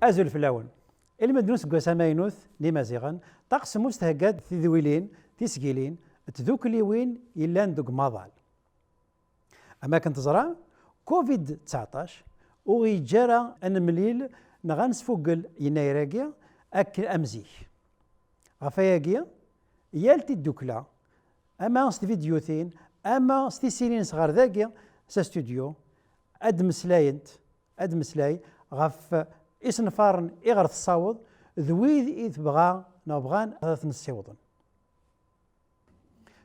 أزل فلاون المدنوس قوسا ماينوث نيمازيغان طقس مستهقاد تذويلين تسجيلين تذوكلي وين يلان دوك ماضال أما كنت زرع كوفيد 19 ويجرى أن مليل نغانس فوقل ينايراكيا أكل أمزيك غفاياكيا يالتي الدوكلا أما ستي فيديوثين أما ستي سيرين صغار ذاكيا سا ستوديو أد مسلاي غف إسنفارن إغرث الصاوض ذويذ إذ بغا نبغان هذا نسيوضن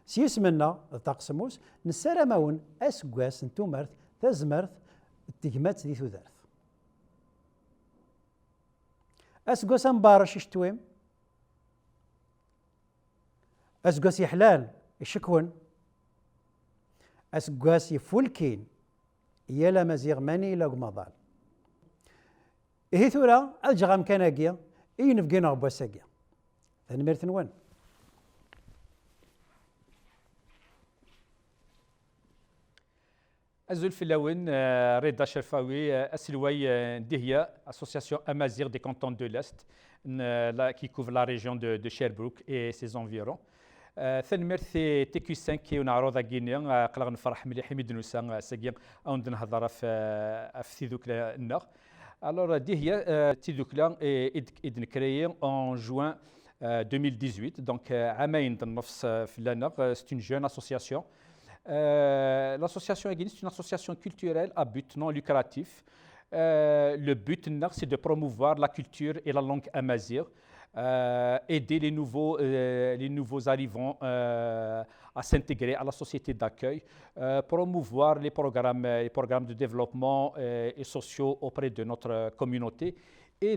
سيس منا الطقسموس نسارا ماون أسقواس نتومرث تزمرث التجمات دي ثوذارث أسقواس مبارش اشتويم أسقواس يحلال الشكون أسقواس يفولكين يلا مزيغ ماني لا مضال إيه ثورة أجغام كناكيا إيه نفقينا غبواساكيا ثاني ميرثن وين أزول فلاون رضا شرفاوي أسلوي دهيا Association Amazigh des cantons de l'Est qui couvre la région de Sherbrooke et ses environs. ثنمرث تي كيو 5 كي ونعرض غينيا قلق نفرح مليح مدنوسا ساكيا او نهضر في ذوك النغ alors دهيا تي دوكلا إدن كريي en juin 2018 donc عامين النفس في النغ c'est une jeune association. L'association c'est une association culturelle à but non lucratif. Le but, c'est de promouvoir la culture et la langue amazigh, aider les nouveaux arrivants à s'intégrer à la société d'accueil, promouvoir les programmes de développement et sociaux auprès de notre communauté. Et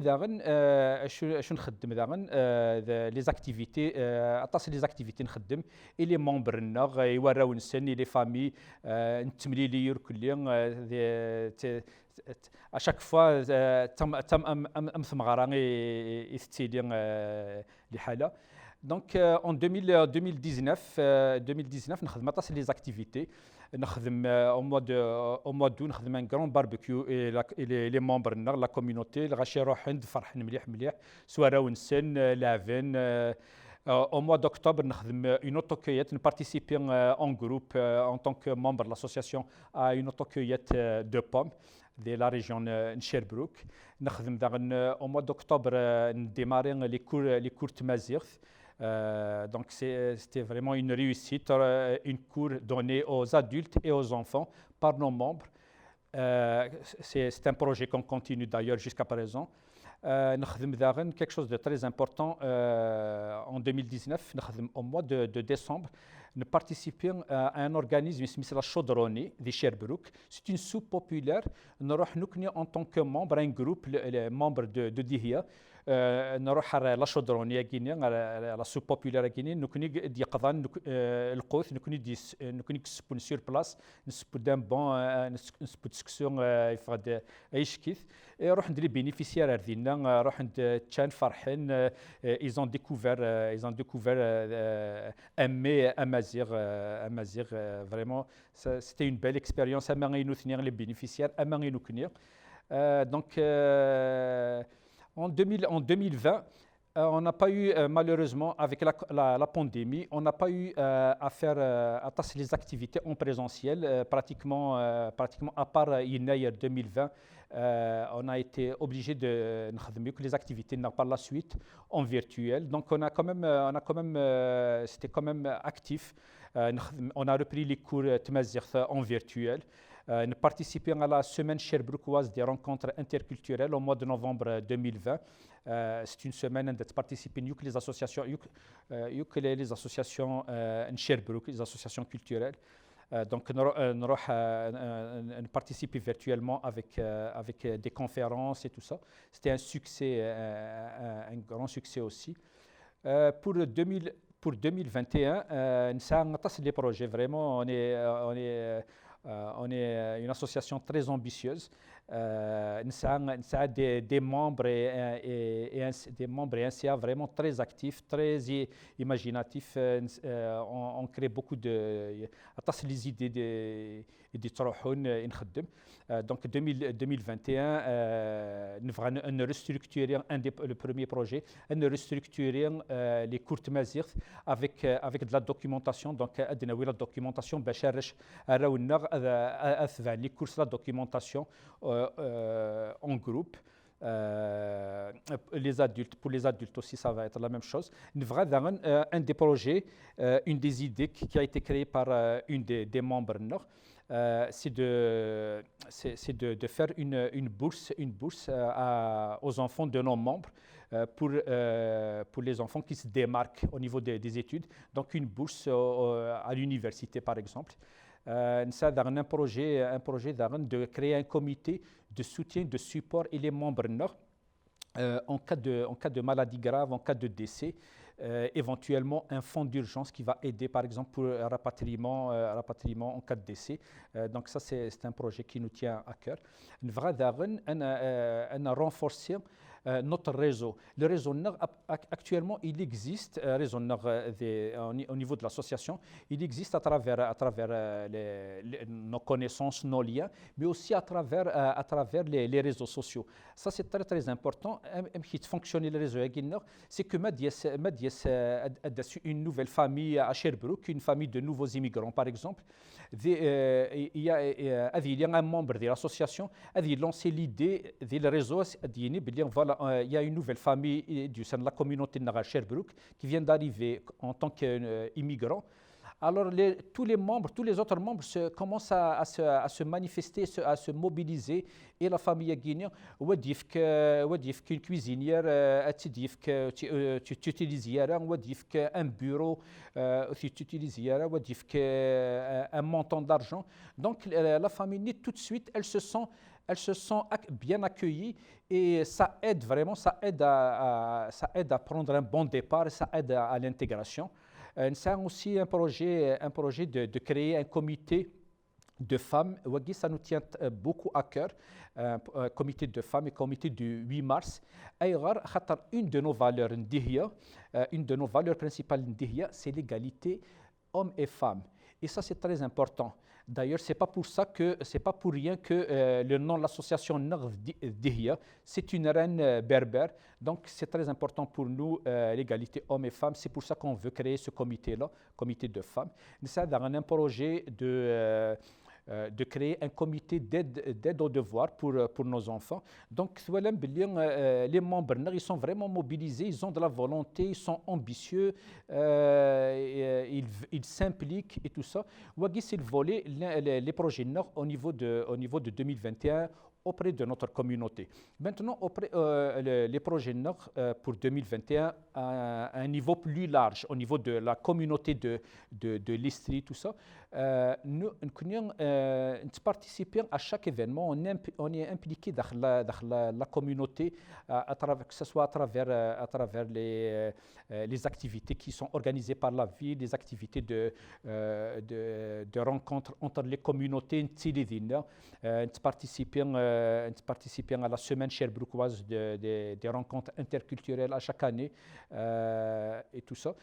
les activités les activités et les membres et les familles à chaque fois donc en 2019 نخدم les activités au mois d'août نخدم un grand barbecue et les membres de la communauté غاشي يروح عند فرح مليح سوارا ونسن لافين. Au mois d'octobre نخدم une autocueillette participer en groupe en tant que membre de l'association à une autocueillette de pommes de la région de Sherbrooke. Au mois d'octobre démarrer les cours Tamazight. Donc c'était vraiment une réussite, une cours donnée aux adultes et aux enfants par nos membres. C'est un projet qu'on continue d'ailleurs jusqu'à présent. Quelque chose de très important en 2019, au mois de décembre, nous participons à un organisme qui s'appelle la Chaudronnie de Sherbrooke. C'est une soupe populaire. Nous en tant que membre, un groupe, les membres de Dihia, نروح لا شودرونيه كينيا لا سوب بوبولير كينيا نكوني دي قضان القوث نكوني كسبون سور بلاص نسبو دام بون نسبو تسكسون يفقد ايش كيف روح ندير بينيفيسيار ديالنا روح عند تشان فرحين ils ont découvert امي امازيغ vraiment c'était une belle expérience اماني نوثنير لي بينيفيسيار اماني نكنير donc En 2020, on n'a pas eu, malheureusement, avec la pandémie, on n'a pas eu à faire les activités en présentiel. Pratiquement, à part Yinaïr 2020, on a été obligé de faire que les activités par la suite en virtuel. Donc, c'était quand même actif. On a repris les cours Tamazight en virtuel. Nous participons à la semaine Sherbrookeoise des rencontres interculturelles au mois de novembre 2020. C'est une semaine où participent les associations, les associations en Sherbrooke, les associations culturelles. Donc nous participons virtuellement avec des conférences et tout ça. C'était un succès, un grand succès aussi. Pour 2021, nous avons des projets. Vraiment, on est une association très ambitieuse. نسعى des membres des membres et un CA vraiment très actifs, très imaginatifs. On crée beaucoup de les idées des تروحون نخدم. Donc 2021 nous restructurer le premier projet, nous restructurer les courtes mesures avec de la documentation. Donc la documentation باش راونا les courses la documentation en groupe. Les adultes, pour les adultes aussi, ça va être la même chose. Un des projets, une des idées qui a été créée par une des membres nord, c'est de faire une bourse aux enfants de nos membres pour les enfants qui se démarquent au niveau des études. Donc une bourse à l'université, par exemple. Nous avons un projet de créer un comité de soutien, de support et les membres nord en cas de maladie grave, en cas de décès, éventuellement un fonds d'urgence qui va aider par exemple pour rapatriement en cas de décès. Donc ça c'est un projet qui nous tient à cœur. Nous allons renforcer notre réseau. Le réseau NER, actuellement, il existe, réseau NER au niveau de l'association, il existe à travers nos connaissances, nos liens, mais aussi à travers les réseaux sociaux. Ça, c'est très, très important. Qui fonctionne le réseau NER, c'est que une nouvelle famille à Sherbrooke, une famille de nouveaux immigrants, par exemple, il y a un membre de l'association qui a lancé l'idée du réseau, voilà, il y a une nouvelle famille du sein de la communauté de Sherbrooke qui vient d'arriver en tant qu'immigrants. Alors tous les autres membres commencent à se manifester, à se mobiliser. Et la famille guinéenne, une cuisinière, tu utilises un bureau, tu utilises un montant d'argent. Donc la famille, tout de suite, elle se sent bien accueillie et ça aide vraiment, ça aide à prendre un bon départ, ça aide à l'intégration. C'est aussi un projet de créer un comité de femmes. Ça nous tient beaucoup à cœur. Comité de femmes et comité du 8 mars. Une de nos valeurs principales, c'est l'égalité hommes et femmes. Et ça, c'est très important. D'ailleurs, c'est pas pour rien que le nom de l'association Dihia, c'est une reine berbère. Donc, c'est très important pour nous, l'égalité hommes et femmes. C'est pour ça qu'on veut créer ce comité-là, comité de femmes. Nous avons un projet de créer un comité d'aide aux devoirs pour nos enfants. Donc, les membres, ils sont vraiment mobilisés, ils ont de la volonté, ils sont ambitieux, ils s'impliquent et tout ça. C'est le volet, les projets Nord au niveau de 2021 auprès de notre communauté. Maintenant, les projets Nord pour 2021 à un niveau plus large, au niveau de la communauté de l'Istrie, tout ça, nous participons à chaque événement, on est impliqué dans la communauté, que ce soit à travers les activités qui sont organisées par la ville, les activités de rencontres entre les communautés, nous participons à la semaine sherbrookoise des rencontres interculturelles à chaque année et tout ça.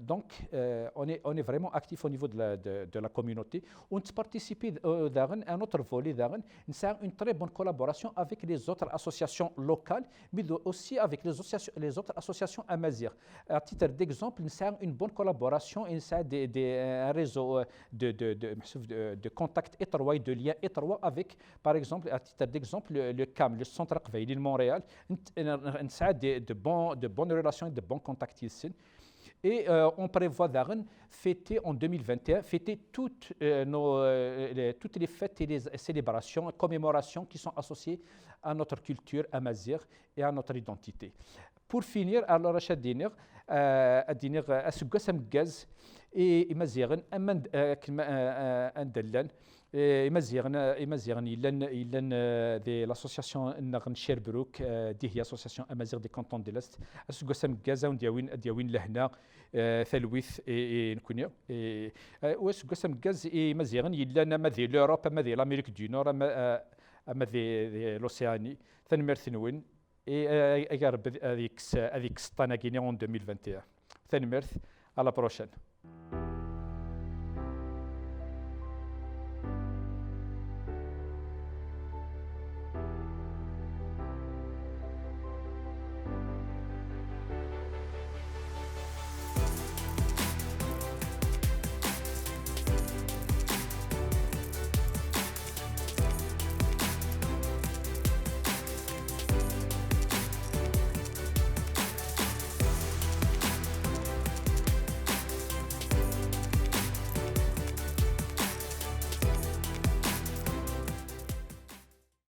Donc, on est vraiment actif au niveau de la communauté. On participe à un autre volet, une très bonne collaboration avec les autres associations locales, mais aussi avec les autres associations amazières. À titre d'exemple, nous avons une bonne collaboration et un réseau de contacts étroits et de liens étroits avec, par exemple, à titre d'exemple, le CAM, le Centre Aqbaïli de Montréal. Nous avons de bonnes relations et de bons contacts ici. Et on prévoit fêter en 2021, toutes les fêtes et les célébrations, commémorations qui sont associées à notre culture amazigh et à notre identité. Pour finir, alors à dîner, et مزيغن أمن أندلن مزيغن يلن l'association نغن شيربروك دي هي association amazigh des cantons de l'Est أسقسم جازا ودياوين لهنا ثلويث نكونيا وأسقسم جاز مزيغن يلن مذي لأوروبا مذي لأمريك دو نور اما ذي لوسياني ثنمرت نوين اي اقرب هذيك السطانه كيني اون 2021 ثنمرت على بروشين.